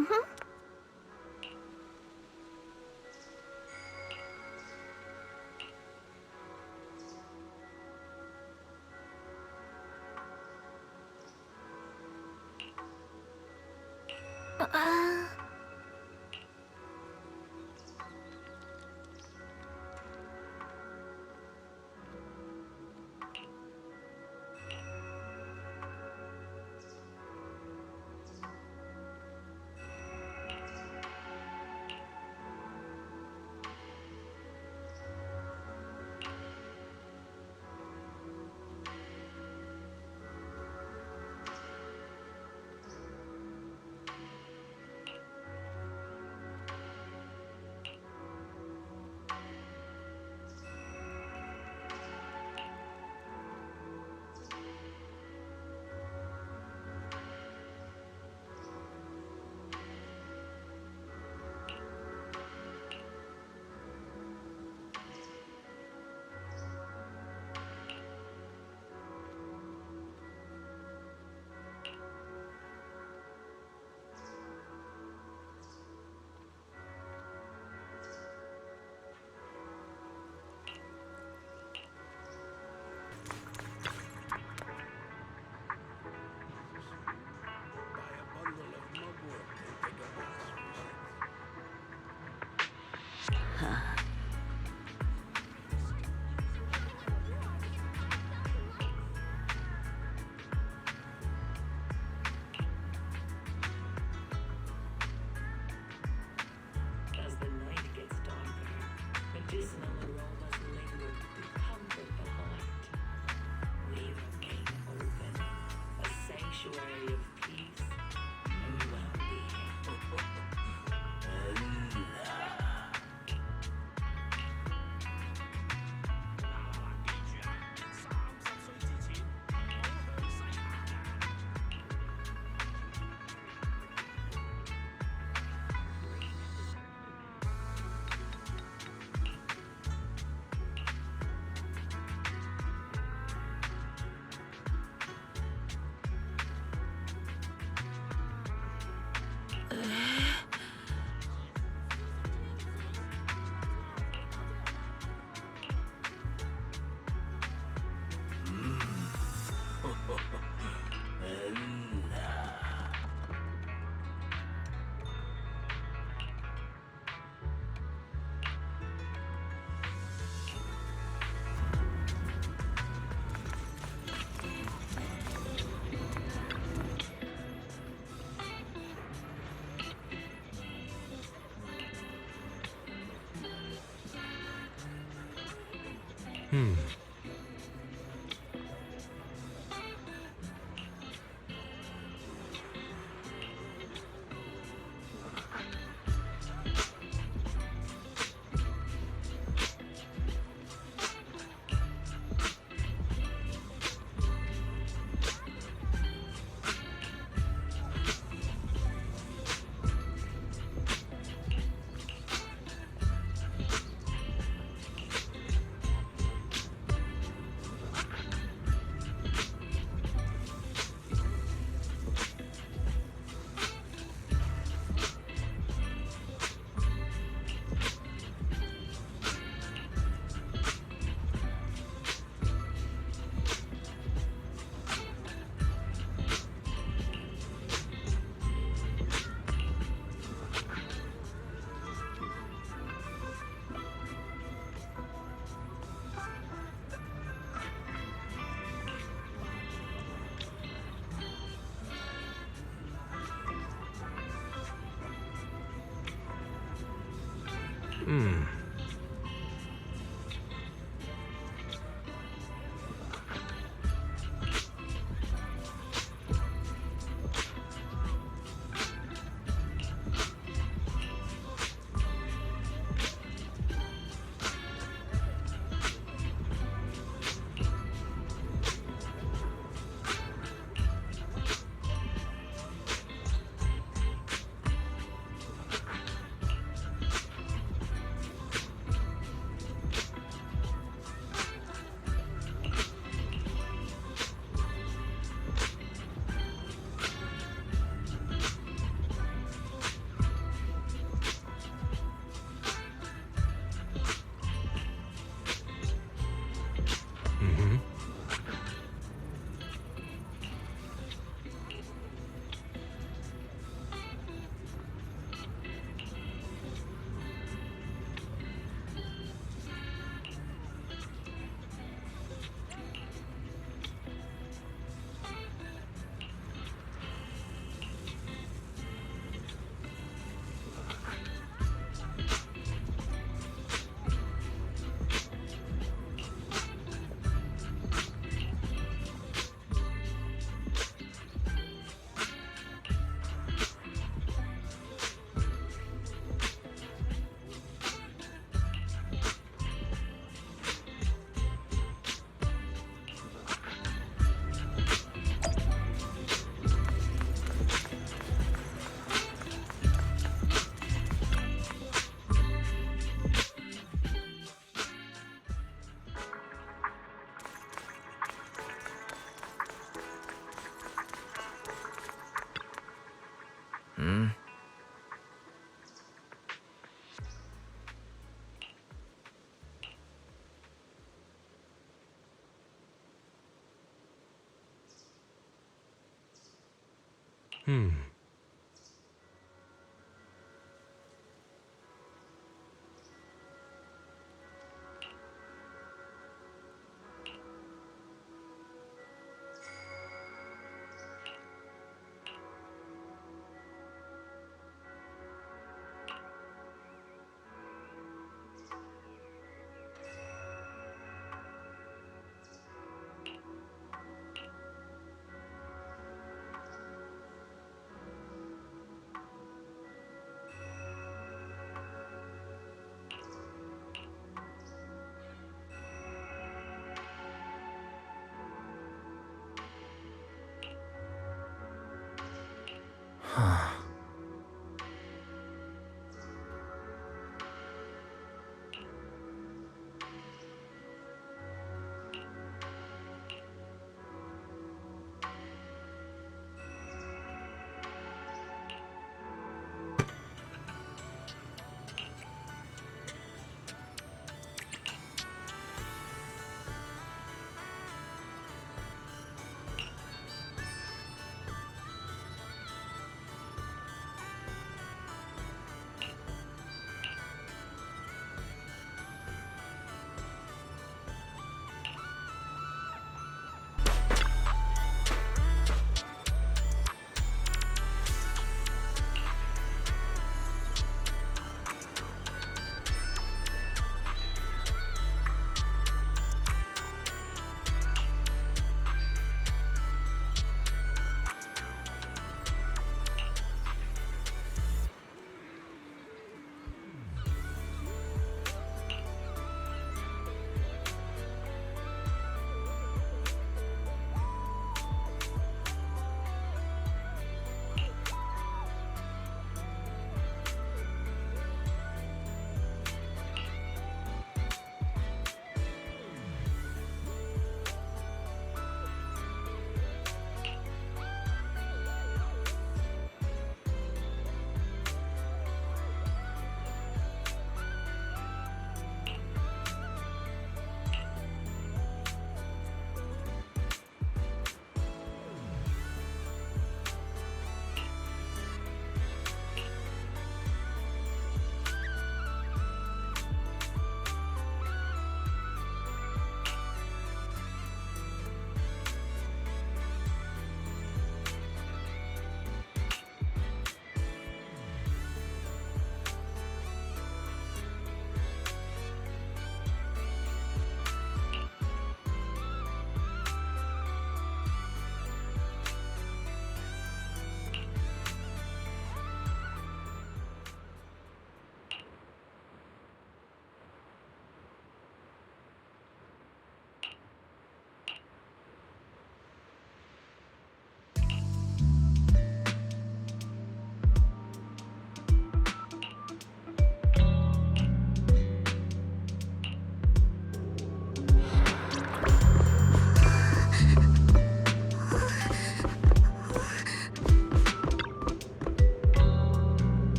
Mm-hmm. Uh, As the night gets darker, medicinal aromas linger with comfort behind. We remain open, a sanctuary of peace and well-being.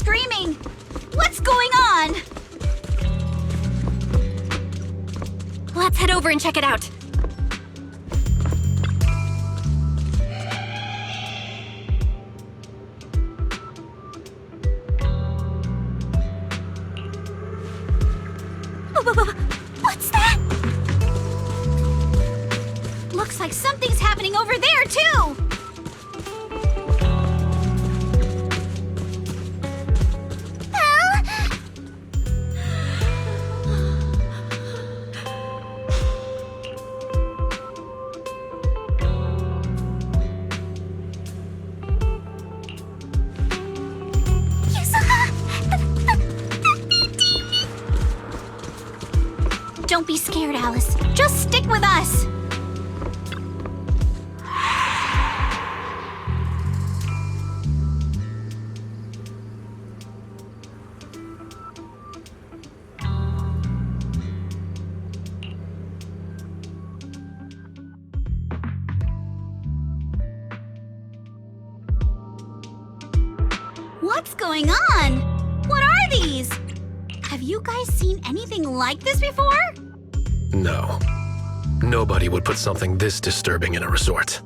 screaming! What's going on? Let's head over and check it out. What's that? Looks like something's happening over there, too! Don't be scared, Alice. Just stick with us. What's going on? What are these? Have you guys seen anything like this before? No. Nobody would put something this disturbing in a resort.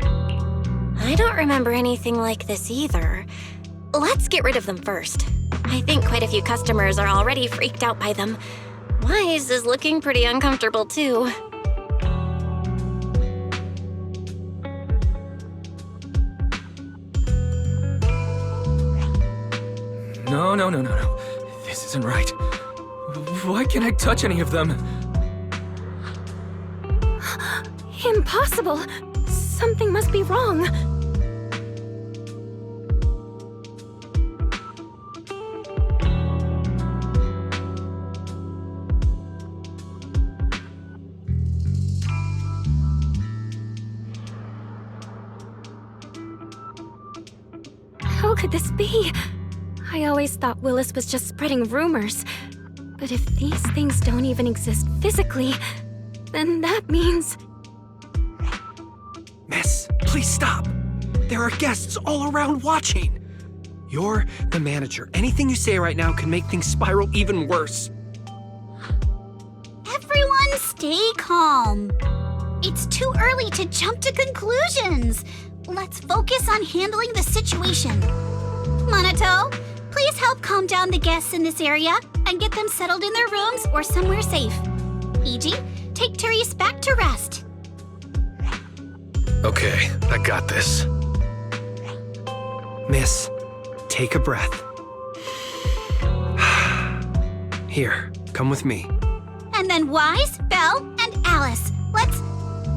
I don't remember anything like this either. Let's get rid of them first. I think quite a few customers are already freaked out by them. Wise is looking pretty uncomfortable too. No. This isn't right. Why can't I touch any of them? Impossible! Something must be wrong. How could this be? I always thought Willis was just spreading rumors. But if these things don't even exist physically, then that means... Miss, please stop. There are guests all around watching. You're the manager. Anything you say right now can make things spiral even worse. Everyone stay calm. It's too early to jump to conclusions. Let's focus on handling the situation. Monato, please help calm down the guests in this area and get them settled in their rooms or somewhere safe. Iji, take Therese back to rest. Okay, I got this. Miss, take a breath. Here, come with me. And then Wise, Belle, and Alice. Let's...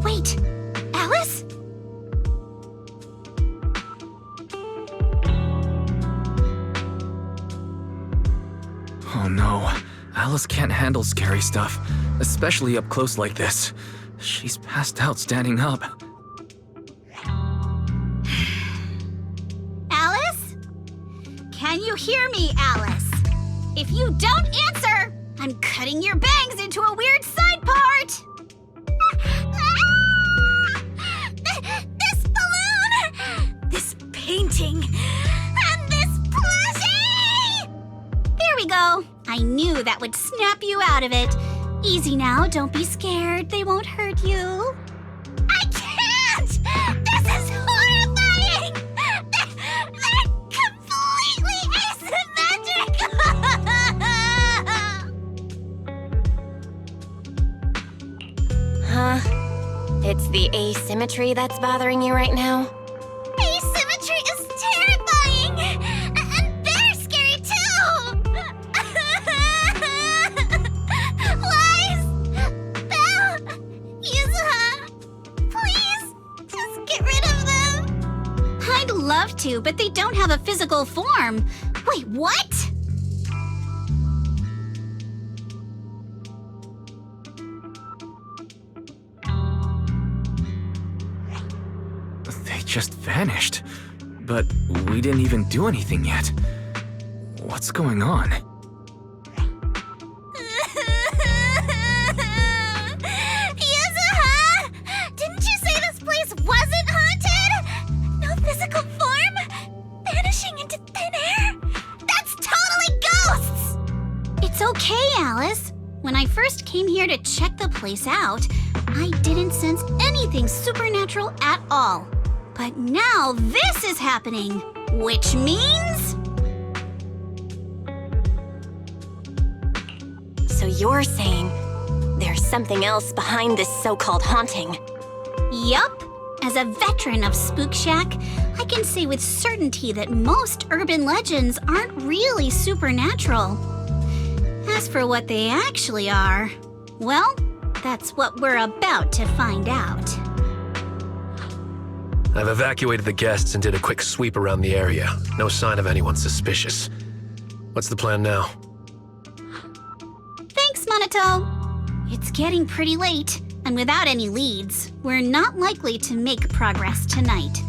Wait, Alice? Oh no. Alice can't handle scary stuff, especially up close like this. She's passed out standing up. Alice? Can you hear me, Alice? If you don't answer, I'm cutting your bangs into a weird side part! This balloon! This painting! And this plushie! There we go. I knew that would snap you out of it. Easy now, don't be scared. They won't hurt you. I can't! This is horrifying! They're completely asymmetric! Huh? It's the asymmetry that's bothering you right now? Asymmetry is terrifying! And they're scary too! Wise! Belle! Yuzuha! Please, just get rid of them! I'd love to, but they don't have a physical form. Wait, what? They just vanished. But we didn't even do anything yet. What's going on? Yuzuha! Didn't you say this place wasn't haunted? No physical form? Vanishing into thin air? That's totally ghosts! It's okay, Alice. When I first came here to check the place out, I didn't sense anything supernatural at all. But now this is happening, which means... So you're saying there's something else behind this so-called haunting? Yup. As a veteran of Spook Shack, I can say with certainty that most urban legends aren't really supernatural. As for what they actually are, well, that's what we're about to find out. I've evacuated the guests and did a quick sweep around the area. No sign of anyone suspicious. What's the plan now? Monato. It's getting pretty late, and without any leads, we're not likely to make progress tonight.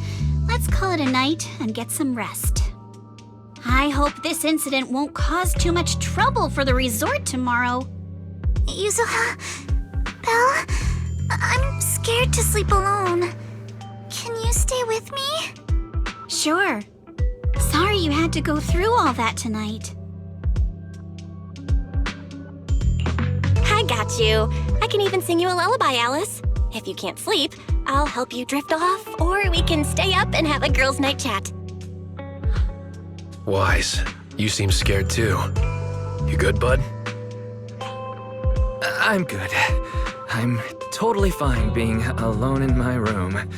Let's call it a night and get some rest. I hope this incident won't cause too much trouble for the resort tomorrow. Yuzuha, Belle, I'm scared to sleep alone. Can you stay with me? Sure. Sorry you had to go through all that tonight. I got you. I can even sing you a lullaby, Alice. If you can't sleep, I'll help you drift off, or we can stay up and have a girls' night chat. Wise, you seem scared too. You good, bud? I'm good. I'm totally fine being alone in my room.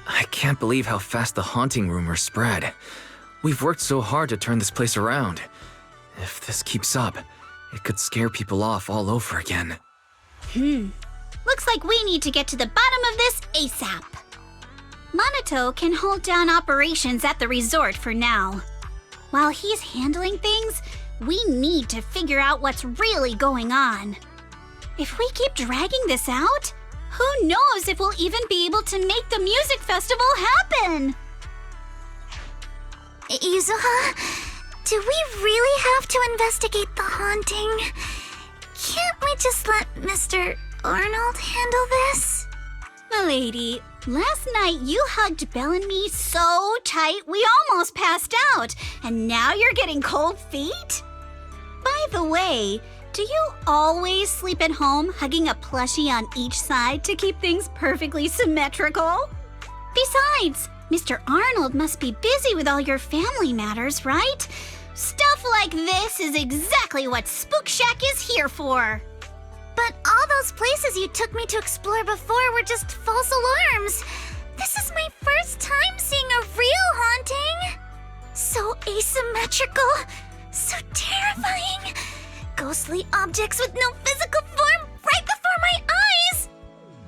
I can't believe how fast the haunting rumors spread. We've worked so hard to turn this place around. If this keeps up, it could scare people off all over again. Looks like we need to get to the bottom of this ASAP. Monato can hold down operations at the resort for now. While he's handling things, we need to figure out what's really going on. If we keep dragging this out, who knows if we'll even be able to make the music festival happen? Yuzuha, do we really have to investigate the haunting? Can't we just let Mr. Arnold handle this? Milady, last night you hugged Belle and me so tight we almost passed out, and now you're getting cold feet? By the way, do you always sleep at home hugging a plushie on each side to keep things perfectly symmetrical? Besides, Mr. Arnold must be busy with all your family matters, right? Stuff like this is exactly what Spook Shack is here for. But all those places you took me to explore before were just false alarms. This is my first time seeing a real haunting. So asymmetrical, so terrifying. Ghostly objects with no physical form right before my eyes.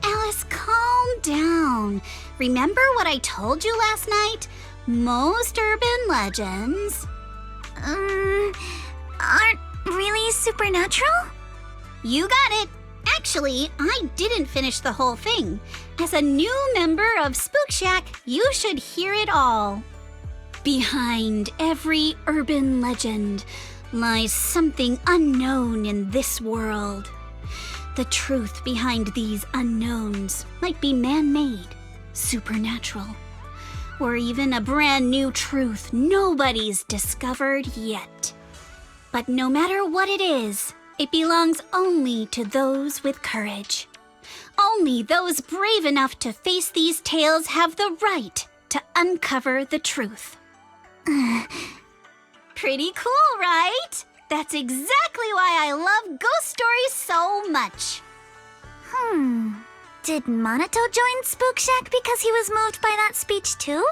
Alice, calm down. Remember what I told you last night? Most urban legends Aren't really supernatural? You got it. Actually, I didn't finish the whole thing. As a new member of Spook Shack, you should hear it all. Behind every urban legend lies something unknown in this world. The truth behind these unknowns might be man-made, supernatural, or even a brand new truth nobody's discovered yet. But no matter what it is, it belongs only to those with courage. Only those brave enough to face these tales have the right to uncover the truth. Pretty cool, right? That's exactly why I love ghost stories so much. Did Monato join Spook Shack because he was moved by that speech too?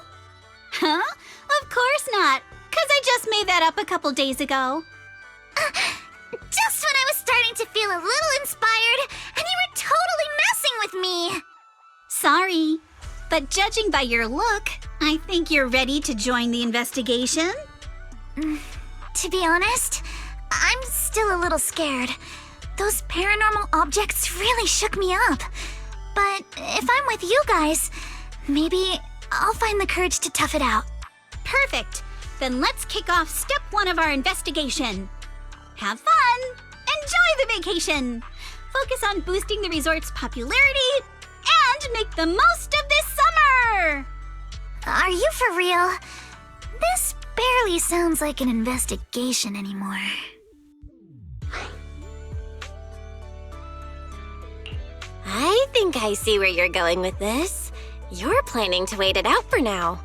Huh? Of course not, 'cause I just made that up a couple days ago. Just when I was starting to feel a little inspired, and you were totally messing with me! Sorry, but judging by your look, I think you're ready to join the investigation. To be honest, I'm still a little scared. Those paranormal objects really shook me up. But if I'm with you guys, maybe I'll find the courage to tough it out. Perfect. Then let's kick off step 1 of our investigation. Have fun! Enjoy the vacation! Focus on boosting the resort's popularity and make the most of this summer! Are you for real? This barely sounds like an investigation anymore. I think I see where you're going with this. You're planning to wait it out for now.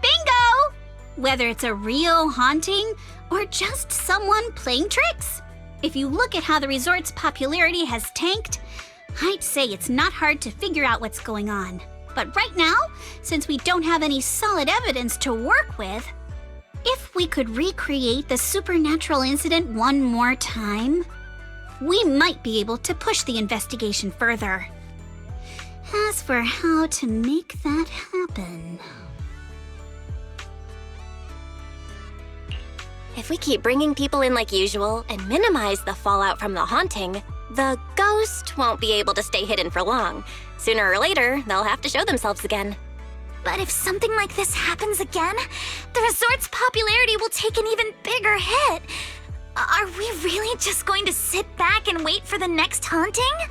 Bingo! Whether it's a real haunting or just someone playing tricks. If you look at how the resort's popularity has tanked, I'd say it's not hard to figure out what's going on. But right now, since we don't have any solid evidence to work with, if we could recreate the supernatural incident one more time, we might be able to push the investigation further. As for how to make that happen... If we keep bringing people in like usual and minimize the fallout from the haunting, the ghost won't be able to stay hidden for long. Sooner or later, they'll have to show themselves again. But if something like this happens again, the resort's popularity will take an even bigger hit. Are we really just going to sit back and wait for the next haunting?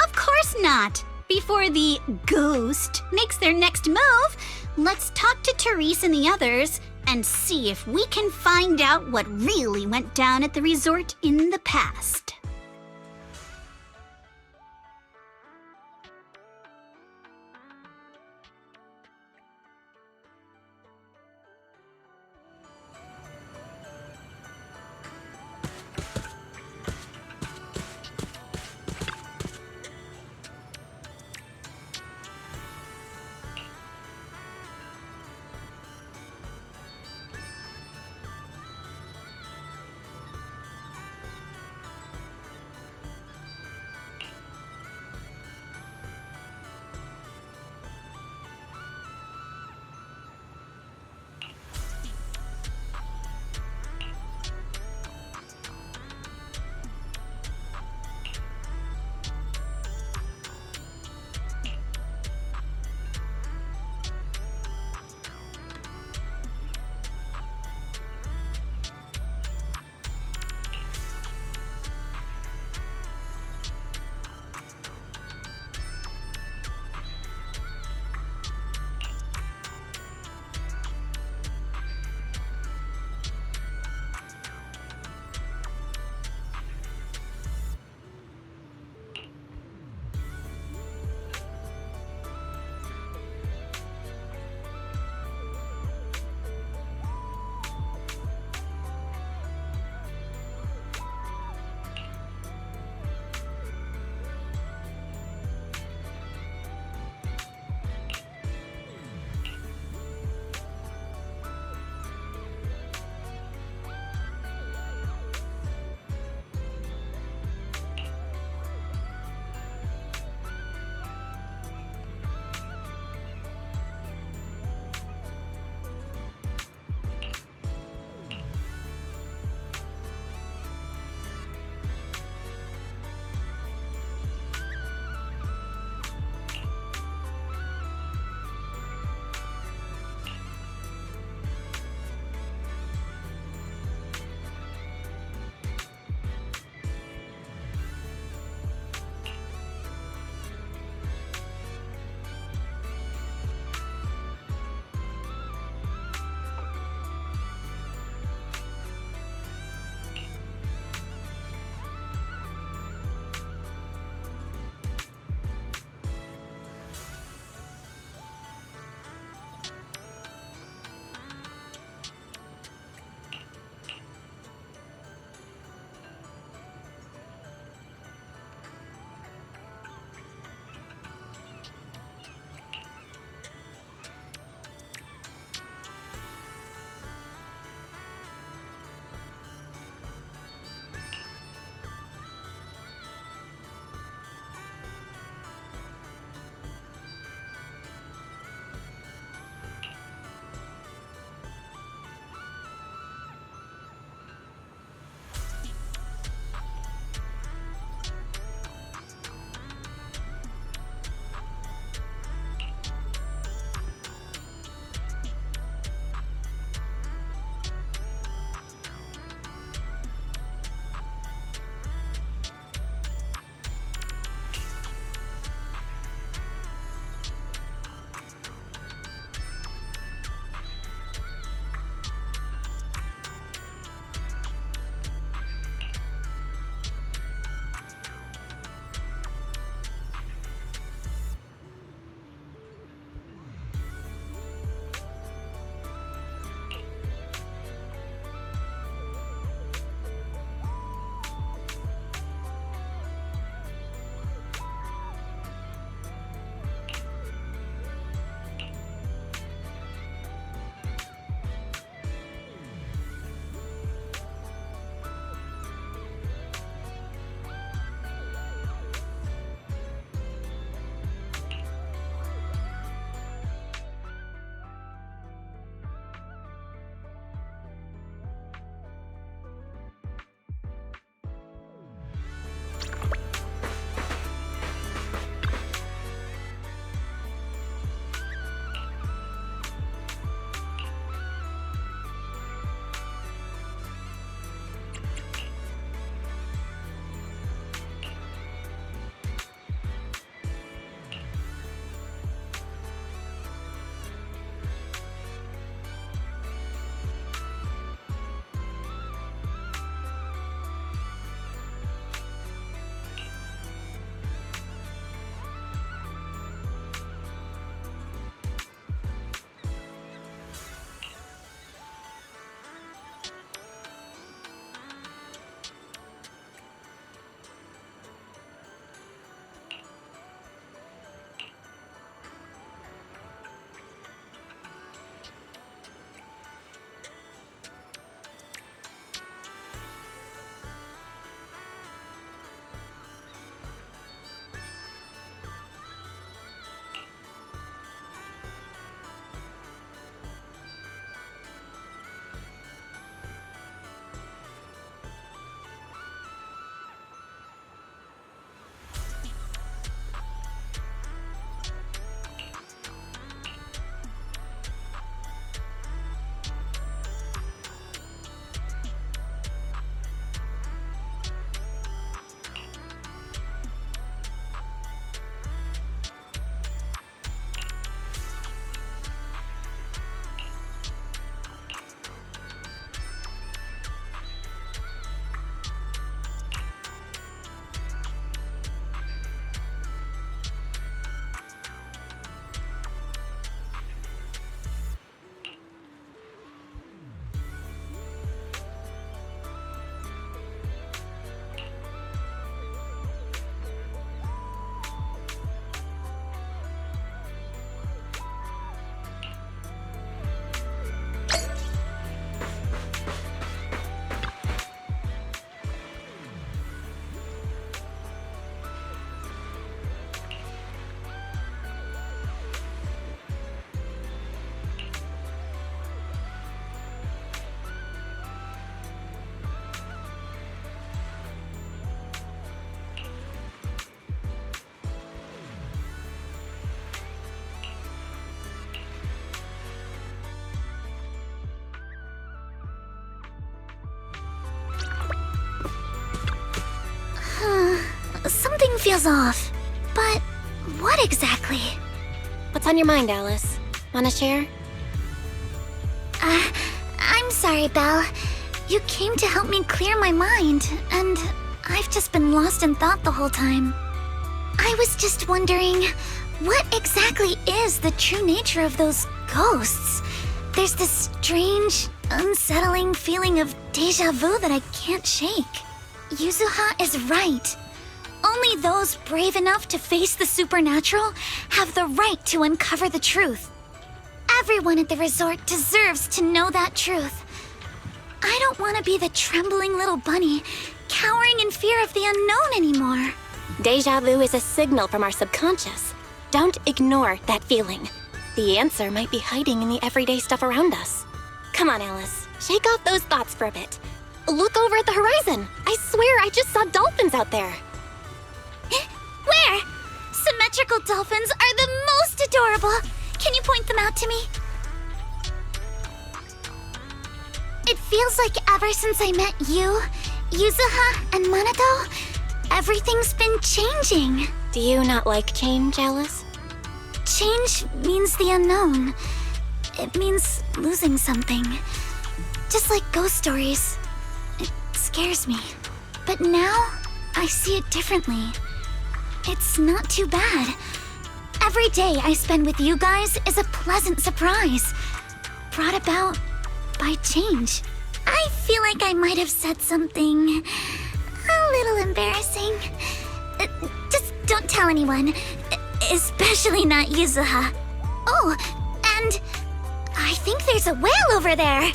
Of course not! Before the ghost makes their next move, let's talk to Therese and the others and see if we can find out what really went down at the resort in the past. feels off. But what exactly? What's on your mind, Alice? Wanna share? I'm sorry, Belle. You came to help me clear my mind, and I've just been lost in thought the whole time. I was just wondering, what exactly is the true nature of those ghosts? There's this strange, unsettling feeling of déjà vu that I can't shake. Yuzuha is right. Only those brave enough to face the supernatural have the right to uncover the truth. Everyone at the resort deserves to know that truth. I don't want to be the trembling little bunny, cowering in fear of the unknown anymore. Deja vu is a signal from our subconscious. Don't ignore that feeling. The answer might be hiding in the everyday stuff around us. Come on, Alice. Shake off those thoughts for a bit. Look over at the horizon. I swear I just saw dolphins out there. Where? Symmetrical dolphins are the most adorable. Can you point them out to me? It feels like ever since I met you, Yuzuha, and Manato, everything's been changing. Do you not like change, Alice? Change means the unknown. It means losing something. Just like ghost stories. It scares me. But now, I see it differently. It's not too bad. Every day I spend with you guys is a pleasant surprise, brought about by change. I feel like I might have said something a little embarrassing. Just don't tell anyone, especially not Yuzuha. Oh, and I think there's a whale over there.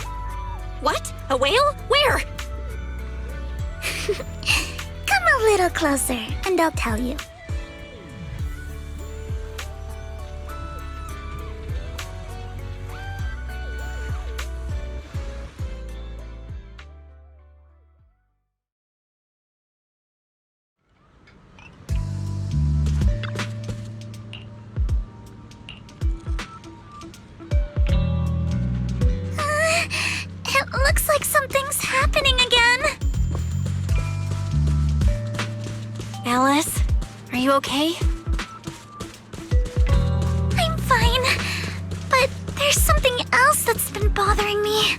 What? A whale? Where? Come a little closer, and I'll tell you. It looks like something's happening again. Alice, are you okay? I'm fine, but there's something else that's been bothering me.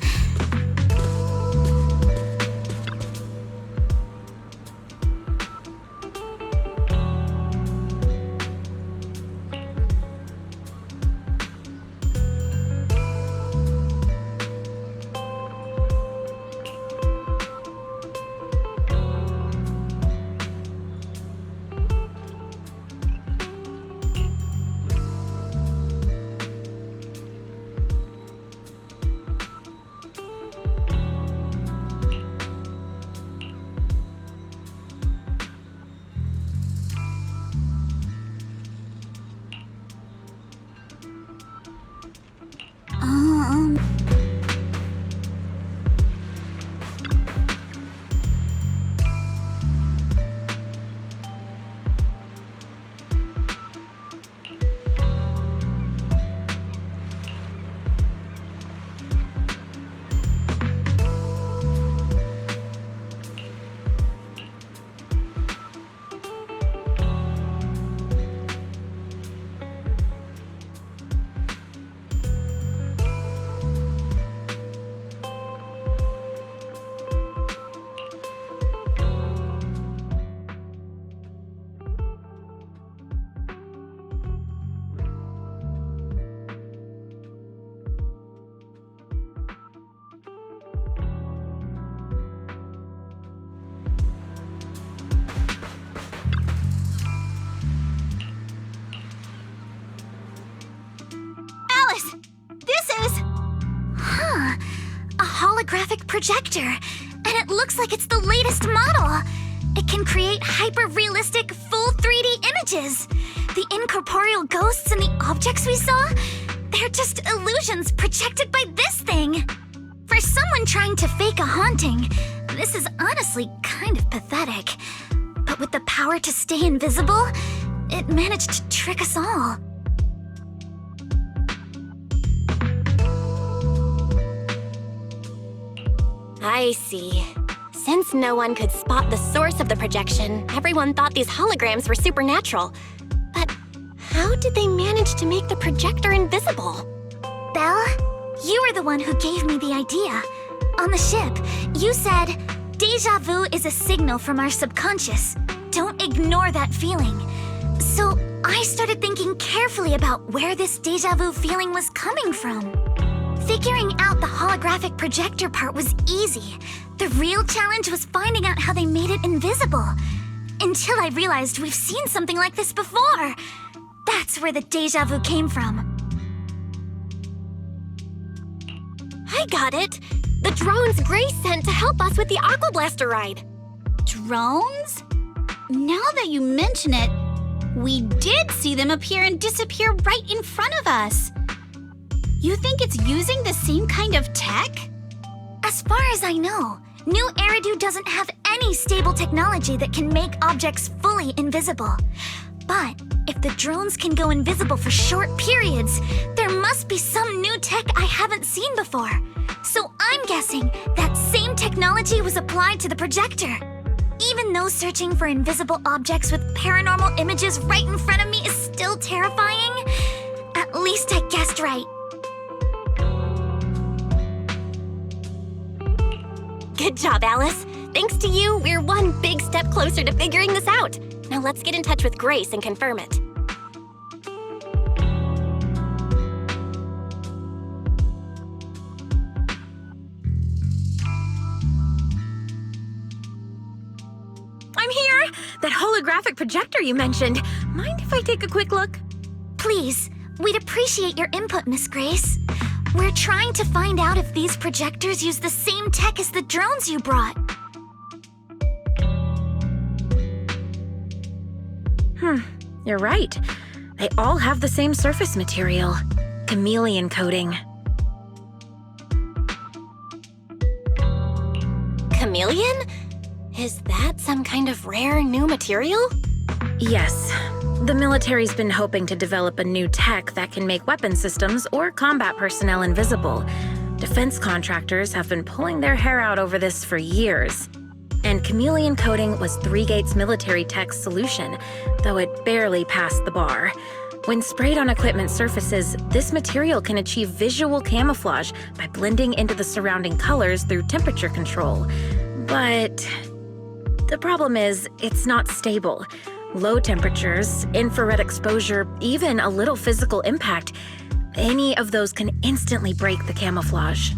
Alice, this is... Huh. A holographic projector. And it looks like it's the latest model. It can create hyper-realistic, full 3D images. The incorporeal ghosts and the objects we saw, they're just illusions projected by this thing. For someone trying to fake a haunting, this is honestly kind of pathetic. But with the power to stay invisible, it managed to trick us all. I see. Since no one could spot the source of the projection, everyone thought these holograms were supernatural. But how did they manage to make the projector invisible? Belle, you were the one who gave me the idea. On the ship, you said, "Deja vu is a signal from our subconscious. Don't ignore that feeling." So I started thinking carefully about where this deja vu feeling was coming from. Figuring out the holographic projector part was easy. The real challenge was finding out how they made it invisible. Until I realized we've seen something like this before. That's where the deja vu came from. I got it! The drones Grace sent to help us with the Aqua Blaster ride. Drones? Now that you mention it, we did see them appear and disappear right in front of us. You think it's using the same kind of tech? As far as I know, New Eridu doesn't have any stable technology that can make objects fully invisible. But if the drones can go invisible for short periods, there must be some new tech I haven't seen before. So I'm guessing that same technology was applied to the projector. Even though searching for invisible objects with paranormal images right in front of me is still terrifying, at least I guessed right. Good job, Alice. Thanks to you, we're one big step closer to figuring this out. Now let's get in touch with Grace and confirm it. I'm here! That holographic projector you mentioned. Mind if I take a quick look? Please, we'd appreciate your input, Miss Grace. We're trying to find out if these projectors use the same tech as the drones you brought. You're right. They all have the same surface material. Chameleon coating. Chameleon? Is that some kind of rare new material? Yes. The military's been hoping to develop a new tech that can make weapon systems or combat personnel invisible. Defense contractors have been pulling their hair out over this for years. And chameleon coating was Three Gates military tech's solution, though it barely passed the bar. When sprayed on equipment surfaces, this material can achieve visual camouflage by blending into the surrounding colors through temperature control. But the problem is, it's not stable. Low temperatures, infrared exposure, even a little physical impact, any of those can instantly break the camouflage.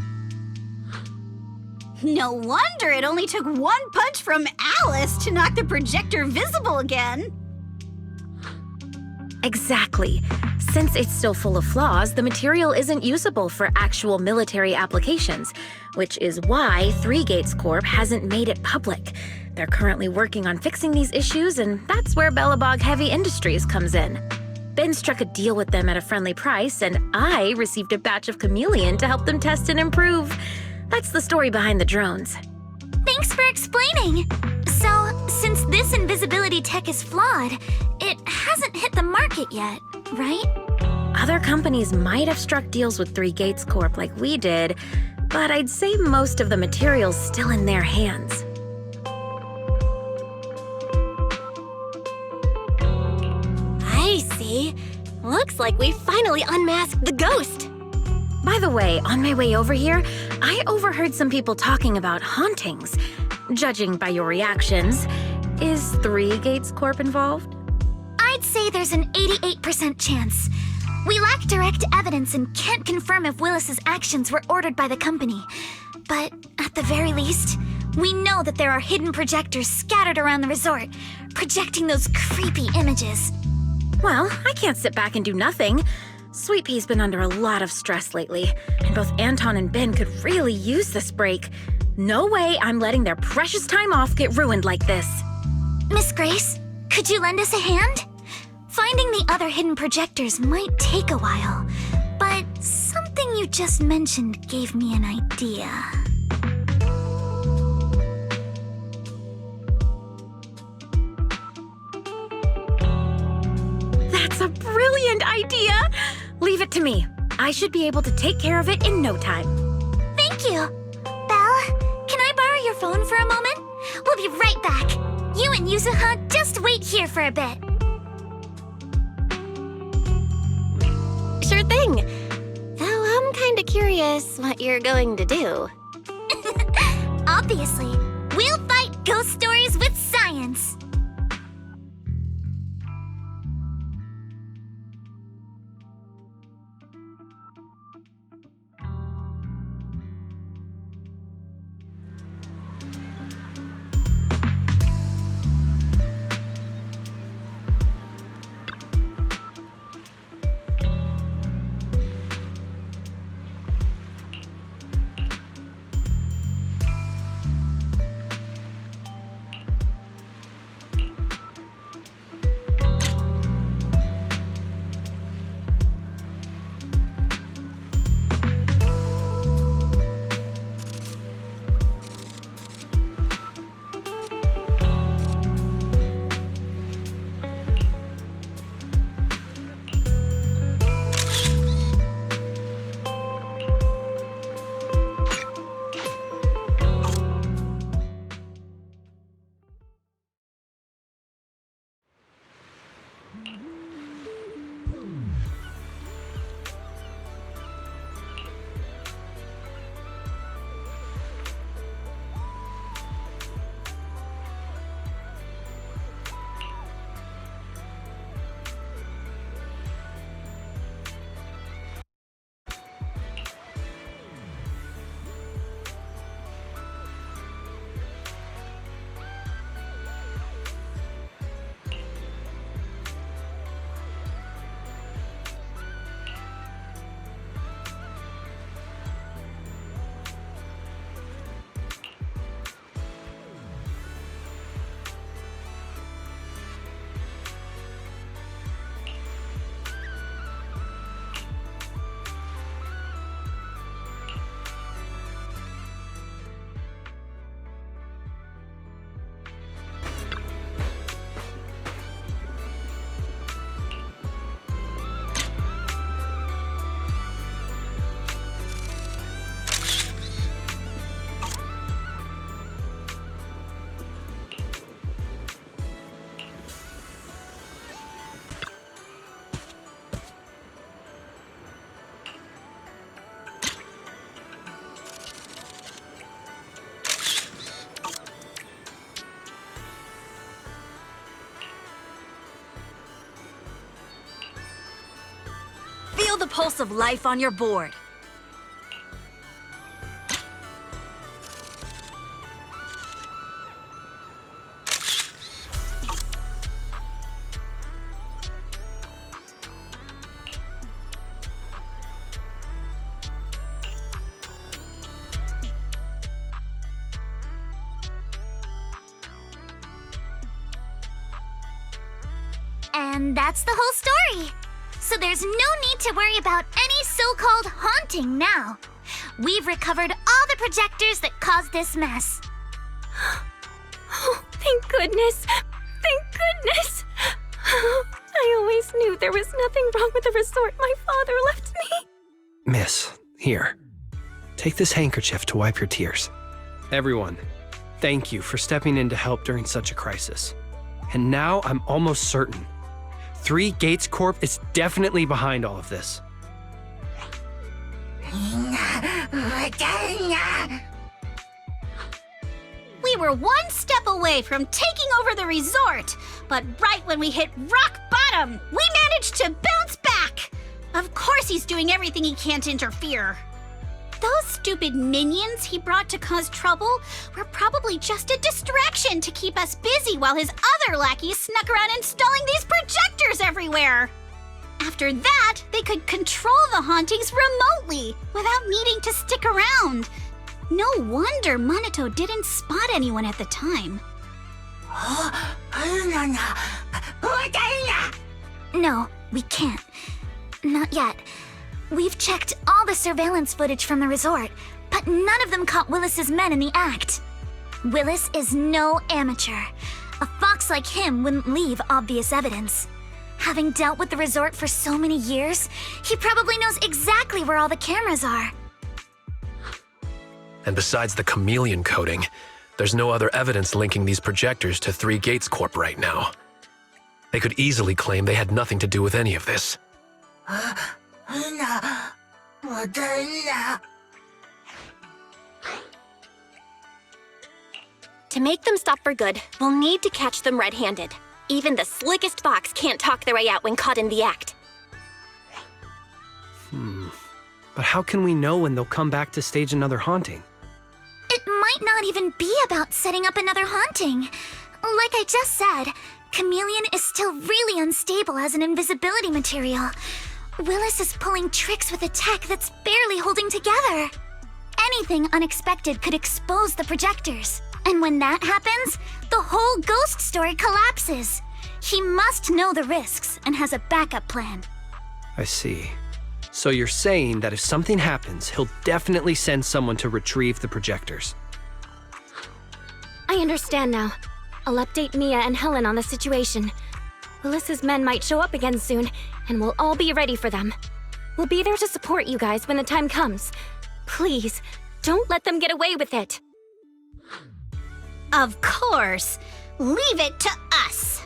No wonder it only took one punch from Alice to knock the projector visible again. Exactly. Since it's still full of flaws, the material isn't usable for actual military applications, which is why Three Gates Corp hasn't made it public. They're currently working on fixing these issues, and that's where Bellabog Heavy Industries comes in. Ben struck a deal with them at a friendly price, and I received a batch of chameleon to help them test and improve. That's the story behind the drones. Thanks for explaining. So, since this invisibility tech is flawed, it hasn't hit the market yet, right? Other companies might have struck deals with Three Gates Corp like we did, but I'd say most of the material's still in their hands. I see. Looks like we finally unmasked the ghost. By the way, on my way over here, I overheard some people talking about hauntings. Judging by your reactions, is Three Gates Corp involved? I'd say there's an 88% chance. We lack direct evidence and can't confirm if Willis's actions were ordered by the company. But at the very least, we know that there are hidden projectors scattered around the resort, projecting those creepy images. Well, I can't sit back and do nothing. Sweet Pea's been under a lot of stress lately, and both Anton and Ben could really use this break. No way I'm letting their precious time off get ruined like this. Miss Grace, could you lend us a hand? Finding the other hidden projectors might take a while, but something you just mentioned gave me an idea. That's a brilliant idea! Leave it to me. I should be able to take care of it in no time. Thank you. Belle, can I borrow your phone for a moment? We'll be right back. You and Yuzuha, just wait here for a bit. Sure thing. Though I'm kinda curious what you're going to do. Obviously, we'll fight ghost stories with science. Feel the pulse of life on your board. And that's the whole story. So there's no need to worry about any so-called haunting now. We've recovered all the projectors that caused this mess. Oh, thank goodness. Thank goodness. I always knew there was nothing wrong with the resort my father left me. Miss, here. Take this handkerchief to wipe your tears. Everyone, thank you for stepping in to help during such a crisis. And now I'm almost certain 3 Gates Corp is definitely behind all of this. We were one step away from taking over the resort, but right when we hit rock bottom, we managed to bounce back. Of course he's doing everything he can to interfere. Those stupid minions he brought to cause trouble were probably just a distraction to keep us busy while his other lackeys snuck around installing these projectors everywhere. After that, they could control the hauntings remotely without needing to stick around. No wonder Monato didn't spot anyone at the time. No, we can't. Not yet. We've checked all the surveillance footage from the resort, but none of them caught Willis's men in the act. Willis is no amateur. A fox like him wouldn't leave obvious evidence. Having dealt with the resort for so many years, he probably knows exactly where all the cameras are. And besides the chameleon coating, There's no other evidence linking these projectors to Three Gates Corp right now. They could easily claim they had nothing to do with any of this. To make them stop for good, we'll need to catch them red-handed. Even the slickest fox can't talk their way out when caught in the act. But how can we know when they'll come back to stage another haunting? It might not even be about setting up another haunting. Like I just said, Chameleon is still really unstable as an invisibility material. Willis is pulling tricks with a tech that's barely holding together. Anything unexpected could expose the projectors. And when that happens, the whole ghost story collapses. He must know the risks and has a backup plan. I see. So you're saying that if something happens, he'll definitely send someone to retrieve the projectors. I understand now. I'll update Mia and Helen on the situation. Willis's men might show up again soon, and we'll all be ready for them. We'll be there to support you guys when the time comes. Please, don't let them get away with it. Of course. Leave it to us.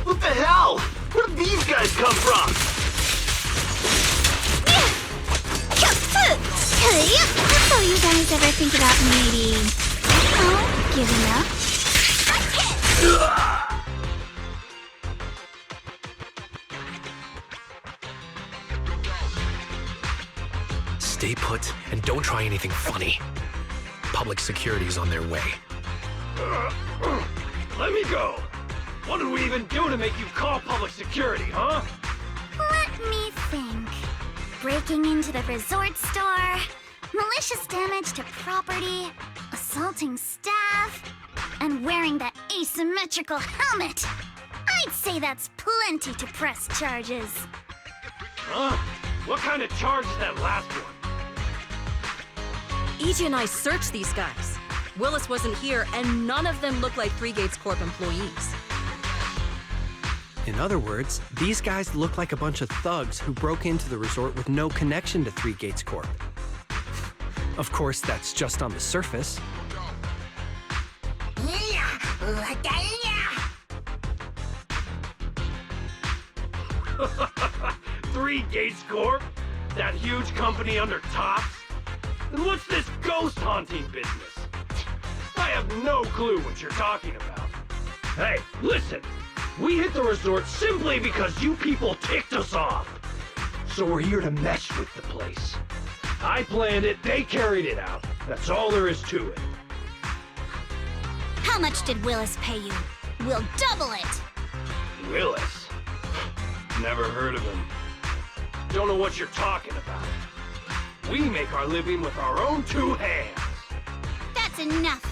What the hell? Where did these guys come from? So you guys ever think about maybe, giving up? Stay put and don't try anything funny. Public security's on their way. Let me go. What did we even do to make you call public security, huh? Let me think. Breaking into the resort store, malicious damage to property, assaulting staff, and wearing that asymmetrical helmet. I'd say that's plenty to press charges. Huh? What kind of charge is that last one? EJ and I searched these guys. Willis wasn't here, and none of them look like Three Gates Corp employees. In other words, these guys look like a bunch of thugs who broke into the resort with no connection to Three Gates Corp. Of course, that's just on the surface. Three Gates Corp? That huge company under Tops? And what's this ghost haunting business? I have no clue what you're talking about. Hey, listen! We hit the resort simply because you people ticked us off. so we're here to mess with the place. I planned it, they carried it out. That's all there is to it. How much did Willis pay you? We'll double it! Willis? Never heard of him. Don't know what you're talking about. We make our living with our own two hands. That's enough.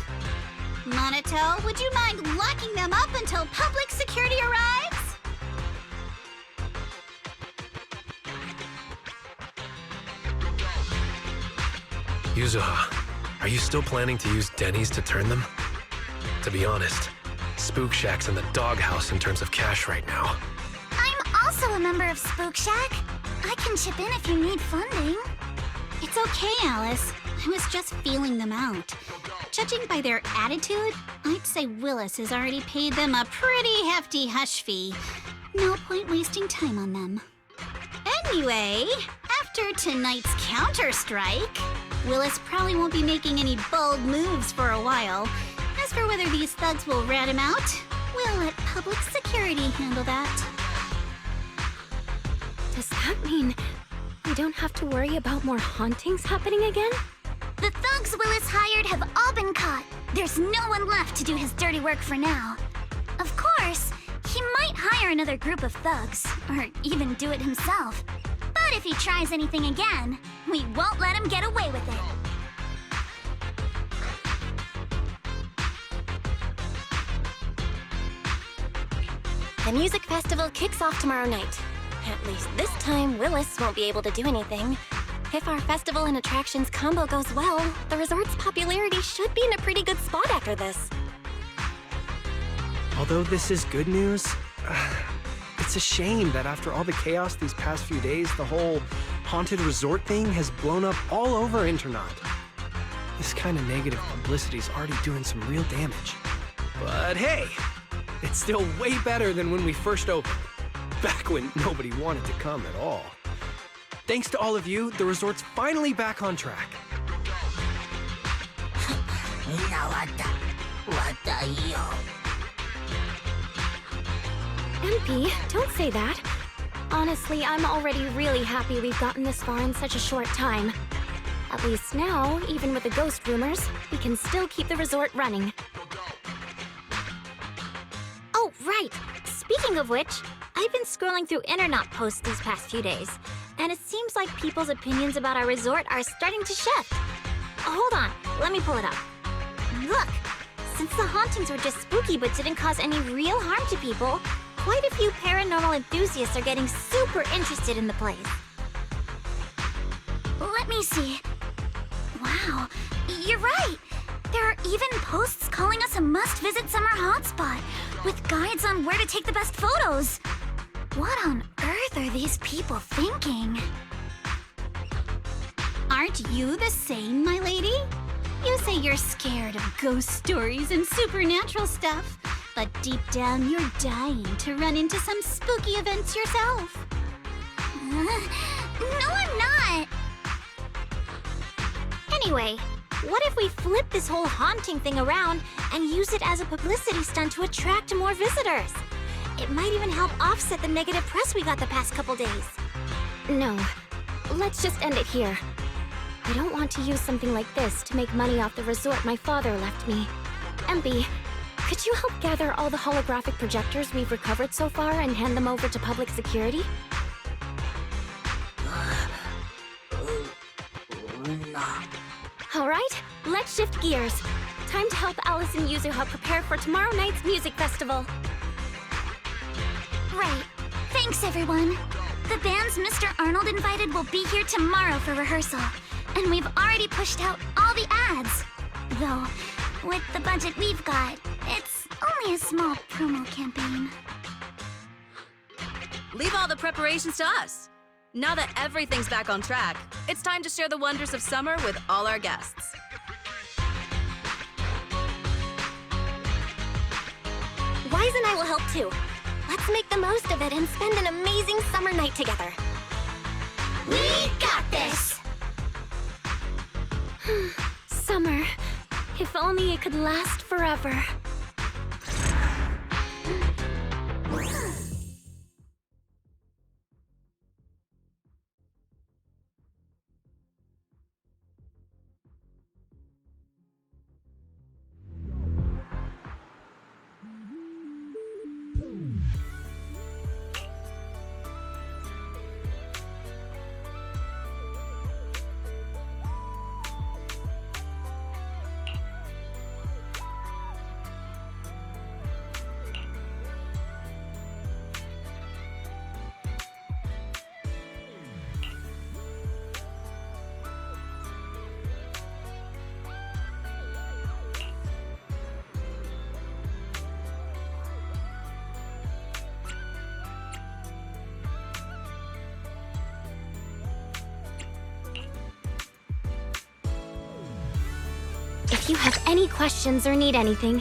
Monato, would you mind locking them up until public security arrives? Yuzuha, are you still planning to use Denny's to turn them? To be honest, Spook Shack's in the doghouse in terms of cash right now. I'm also a member of Spook Shack. I can chip in if you need funding. It's okay, Alice. I was just feeling them out. Judging by their attitude, I'd say Willis has already paid them a pretty hefty hush fee. No point wasting time on them. Anyway, after tonight's counter-strike, Willis probably won't be making any bold moves for a while. As for whether these thugs will rat him out, we'll let public security handle that. Does that mean we don't have to worry about more hauntings happening again? The thugs Willis hired have all been caught. There's no one left to do his dirty work for now. Of course, he might hire another group of thugs, or even do it himself. But if he tries anything again, we won't let him get away with it. The music festival kicks off tomorrow night. At least this time, Willis won't be able to do anything. If our festival and attractions combo goes well, the resort's popularity should be in a pretty good spot after this. Although this is good news, it's a shame that after all the chaos these past few days, the whole haunted resort thing has blown up all over Internaut. This kind of negative publicity is already doing some real damage. But hey, it's still way better than when we first opened, back when nobody wanted to come at all. Thanks to all of you, the resort's finally back on track. MP, don't say that. Honestly, I'm already really happy we've gotten this far in such a short time. At least now, even with the ghost rumors, we can still keep the resort running. Oh, right! Speaking of which, I've been scrolling through Internaut posts these past few days, and it seems like people's opinions about our resort are starting to shift. Hold on, let me pull it up. Look! Since the hauntings were just spooky but didn't cause any real harm to people, quite a few paranormal enthusiasts are getting super interested in the place. Let me see. Wow, you're right. There are even posts calling us a must-visit summer hotspot, with guides on where to take the best photos. What on earth are these people thinking? Aren't you the same, my lady? You say you're scared of ghost stories and supernatural stuff, but deep down you're dying to run into some spooky events yourself. No, I'm not. Anyway, what if we flip this whole haunting thing around and use it as a publicity stunt to attract more visitors? It might even help offset the negative press we got the past couple days. No, let's just end it here. I don't want to use something like this to make money off the resort my father left me. MP, could you help gather all the holographic projectors we've recovered so far and hand them over to public security? All right, let's shift gears. Time to help Alice and Yuzuha prepare for tomorrow night's music festival. Right. Thanks, everyone. The bands Mr. Arnold invited will be here tomorrow for rehearsal. And we've already pushed out all the ads. Though, with the budget we've got, it's only a small promo campaign. Leave all the preparations to us. Now that everything's back on track, it's time to share the wonders of summer with all our guests. Wise and I will help too. Let's make the most of it and spend an amazing summer night together. We got this! Summer. If only it could last forever. If you have any questions or need anything,